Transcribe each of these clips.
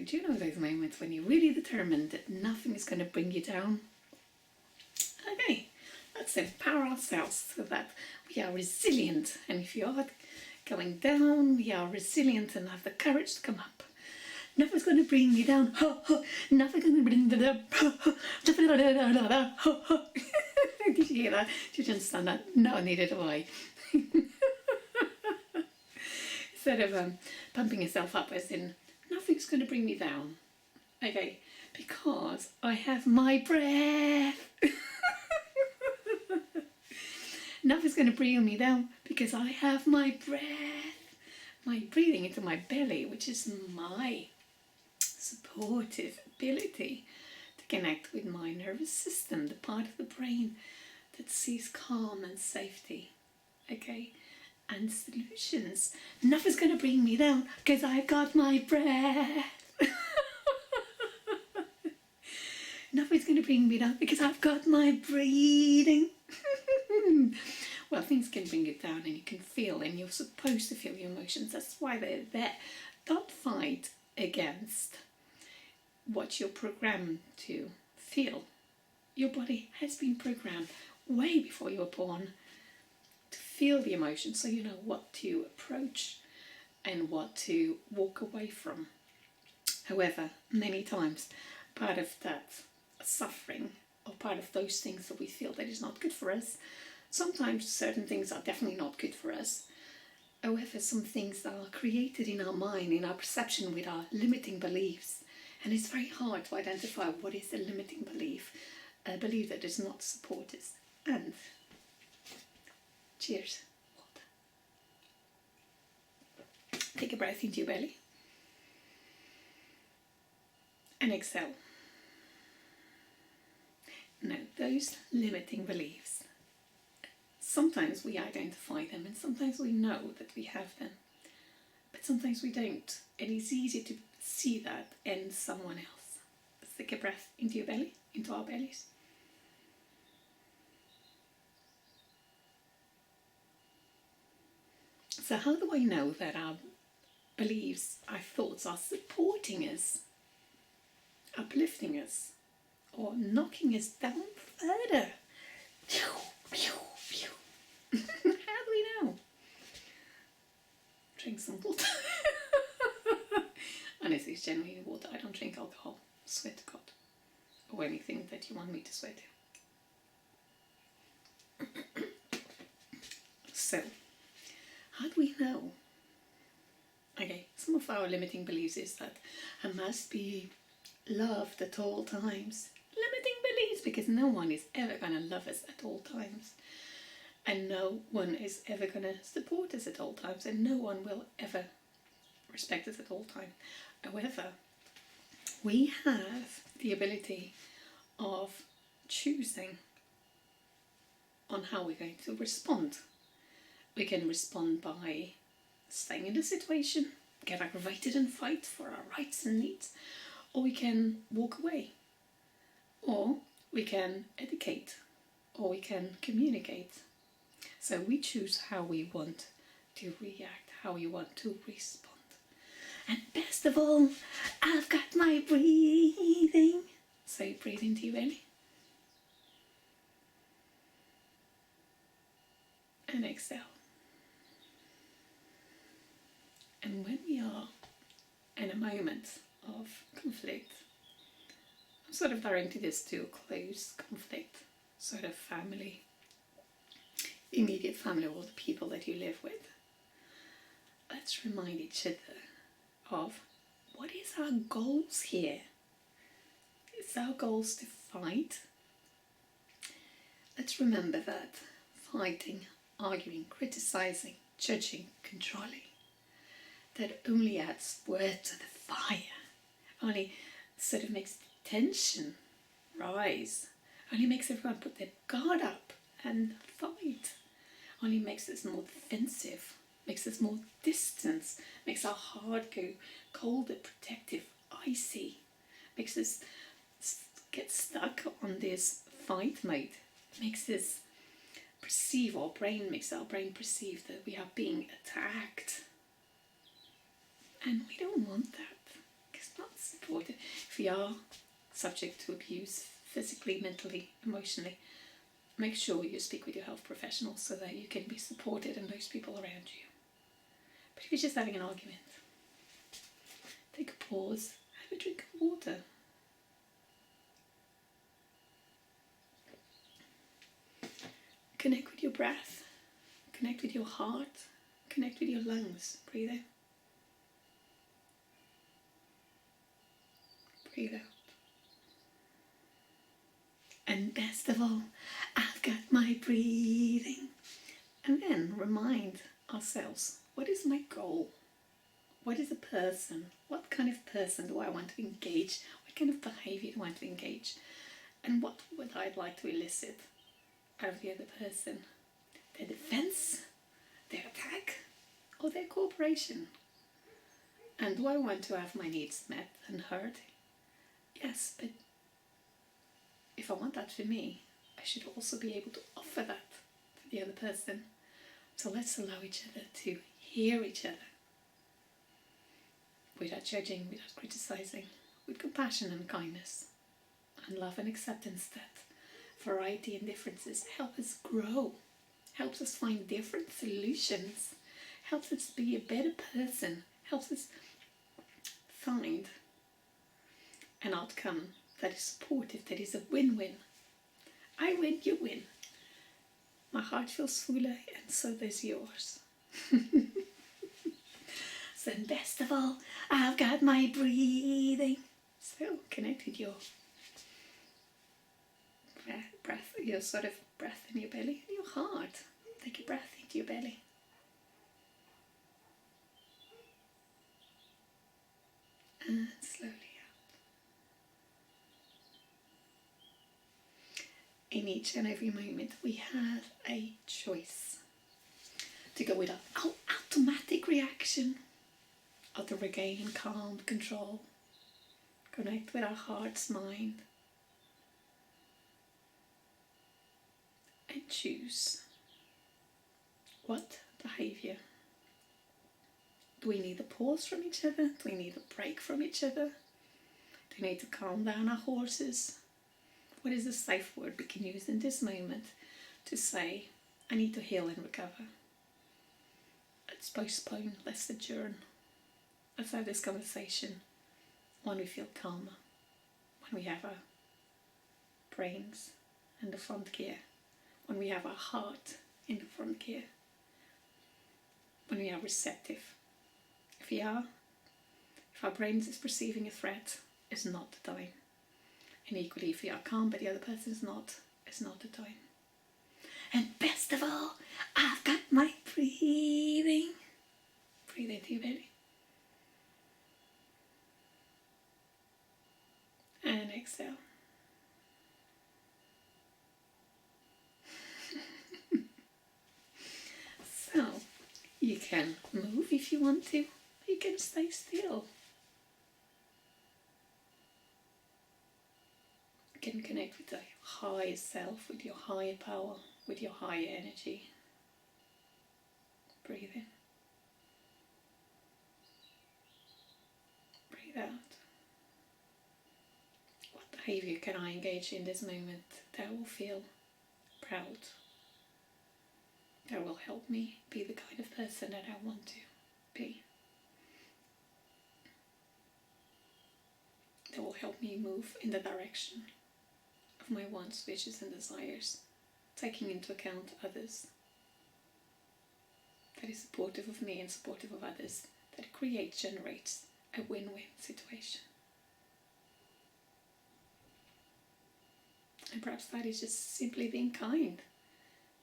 do you know those moments when you're really determined that nothing is going to bring you down? Okay, let's empower ourselves so that we are resilient. And if you are going down, we are resilient and have the courage to come up. Nothing's going to bring me down. Nothing's going to bring me down. Did you hear that? Did you understand that? No, neither do I. Instead of pumping yourself up as in, nothing's going to bring me down. Okay, because I have my breath. Nothing's going to bring me down because I have my breath. My breathing into my belly, which is my supportive ability to connect with my nervous system, the part of the brain that sees calm and safety. Okay? And solutions. Nothing's going to bring me down because I've got my breath. Nothing's going to bring me down because I've got my breathing. Well, things can bring you down and you can feel, and you're supposed to feel your emotions. That's why they're there. Don't fight against what you're programmed to feel. Your body has been programmed way before you were born to feel the emotions, so you know what to approach and what to walk away from. However, many times part of that suffering or part of those things that we feel that is not good for us, sometimes certain things are definitely not good for us. However, some things are created in our mind, in our perception, with our limiting beliefs. And it's very hard to identify what is a limiting belief, a belief that does not support us. And cheers. Water. Take a breath into your belly. And exhale. Now, those limiting beliefs, sometimes we identify them and sometimes we know that we have them, but sometimes we don't. It is easy to see that in someone else. Let's take a breath into your belly, into our bellies. So how do I know that our beliefs, our thoughts are supporting us, uplifting us, or knocking us down further? How do we know? Drink some water. Honestly, it's genuinely water. I don't drink alcohol. Swear to God. Or anything that you want me to swear to. So, how do we know? Okay, some of our limiting beliefs is that I must be loved at all times. Limiting beliefs, because no one is ever going to love us at all times. And no one is ever going to support us at all times. And no one will ever respect us at all times. However, we have the ability of choosing on how we're going to respond. We can respond by staying in the situation, get aggravated and fight for our rights and needs, or we can walk away, or we can educate, or we can communicate. So we choose how we want to react, how we want to respond. And best of all, I've got my breathing. So breathe into your belly. And exhale. And when we are in a moment of conflict, I'm sort of directing this to a close conflict, sort of family, immediate family, or the people that you live with. Let's remind each other of what is our goals here. Is our goals to fight? Let's remember that fighting, arguing, criticizing, judging, controlling, that only adds wood to the fire, only sort of makes the tension rise, only makes everyone put their guard up and fight, only makes us more defensive, makes us more distant, makes our heart go colder, protective, icy, makes us get stuck on this fight mode, makes us perceive, makes our brain perceive that we are being attacked. And we don't want that, because that's supported. If you are subject to abuse, physically, mentally, emotionally, make sure you speak with your health professional so that you can be supported and those people around you. But if you're just having an argument, take a pause, have a drink of water. Connect with your breath, connect with your heart, connect with your lungs. Breathe in. Breathe out. And best of all, I've got my breathing. And then remind ourselves, what is my goal? What is a person? What kind of person do I want to engage? What kind of behavior do I want to engage? And what would I like to elicit out of the other person? Their defense, their attack, or their cooperation? And do I want to have my needs met and heard? Yes, but if I want that for me, I should also be able to offer that to the other person. So let's allow each other to hear each other without judging, without criticizing, with compassion and kindness, and love and acceptance that variety and differences help us grow, helps us find different solutions, helps us be a better person, helps us find an outcome that is supportive, that is a win-win. I win, you win. My heart feels fuller, and so does yours. So best of all, I've got my breathing. So connect with your breath, your sort of breath in your belly, and your heart. Take a breath into your belly. And slowly out. In each and every moment, we have a choice to go with our automatic reaction, or to regain calm, control, connect with our heart's mind, and choose what behavior. Do we need a pause from each other? Do we need a break from each other? Do we need to calm down our horses? What is a safe word we can use in this moment to say, I need to heal and recover? Let's postpone, let's adjourn. Let's have this conversation when we feel calmer, when we have our brains in the front gear, when we have our heart in the front gear, when we are receptive. If our brains is perceiving a threat, it's not the time. And equally, if we are calm but the other person is not, it's not the time. And best of all, I've got my breathing. Breathe into your belly. And exhale. So, you can move if you want to, you can stay still. You can connect with the higher self, with your higher power, with your higher energy. Breathe in. Breathe out. What behavior can I engage in this moment that will feel proud? That will help me be the kind of person that I want to be. That will help me move in the direction of my wants, wishes and desires, taking into account others. That is supportive of me and supportive of others. That generates a win-win situation. And perhaps that is just simply being kind,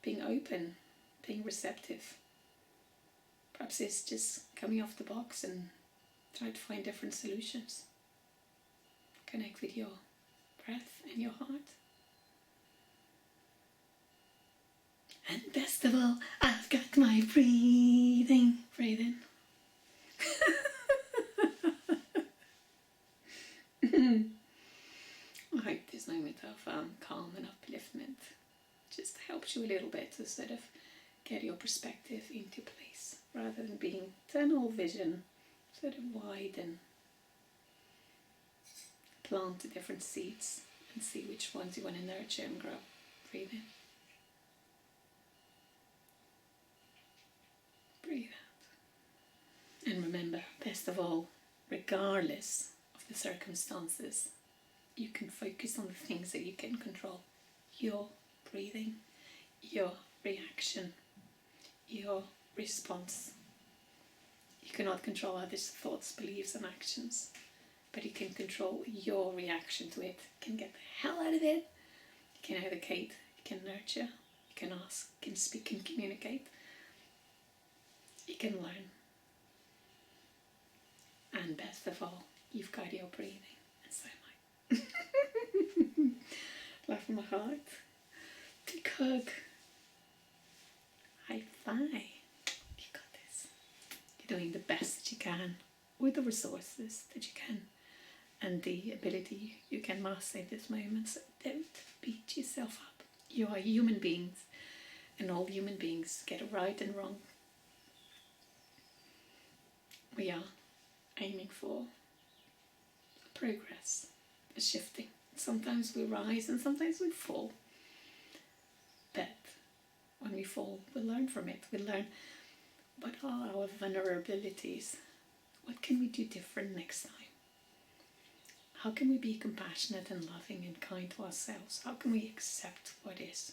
being open, being receptive. Perhaps it's just coming off the box and try to find different solutions. Connect with your breath and your heart. And best of all, I've got my breathing. Breathe in. I hope this moment of calm and upliftment just helps you a little bit to sort of get your perspective into place, rather than being tunnel vision, sort of wide and plant the different seeds and see which ones you want to nurture and grow. Breathe in. Breathe out. And remember, best of all, regardless of the circumstances, you can focus on the things that you can control. Your breathing, your reaction, your response. You cannot control others' thoughts, beliefs and actions, but you can control your reaction to it. You can get the hell out of it. You can educate, you can nurture, you can ask, you can speak and communicate. You can learn. And best of all, you've got your breathing, and so am I. Laugh from my heart. Big hug. High five. You got this. You're doing the best that you can with the resources that you can and the ability you can master in this moment. So don't beat yourself up. You are human beings, and all human beings get it right and wrong. We are aiming for progress, a shifting. Sometimes we rise and sometimes we fall. But when we fall, we learn from it. We learn what are our vulnerabilities. What can we do different next time? How can we be compassionate and loving and kind to ourselves? How can we accept what is?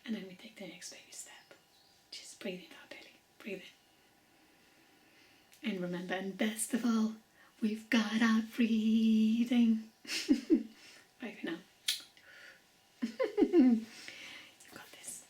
And then we take the next baby step. Just breathe into our belly. Breathe in. And remember, and best of all, we've got our breathing. Bye for now. You've got this.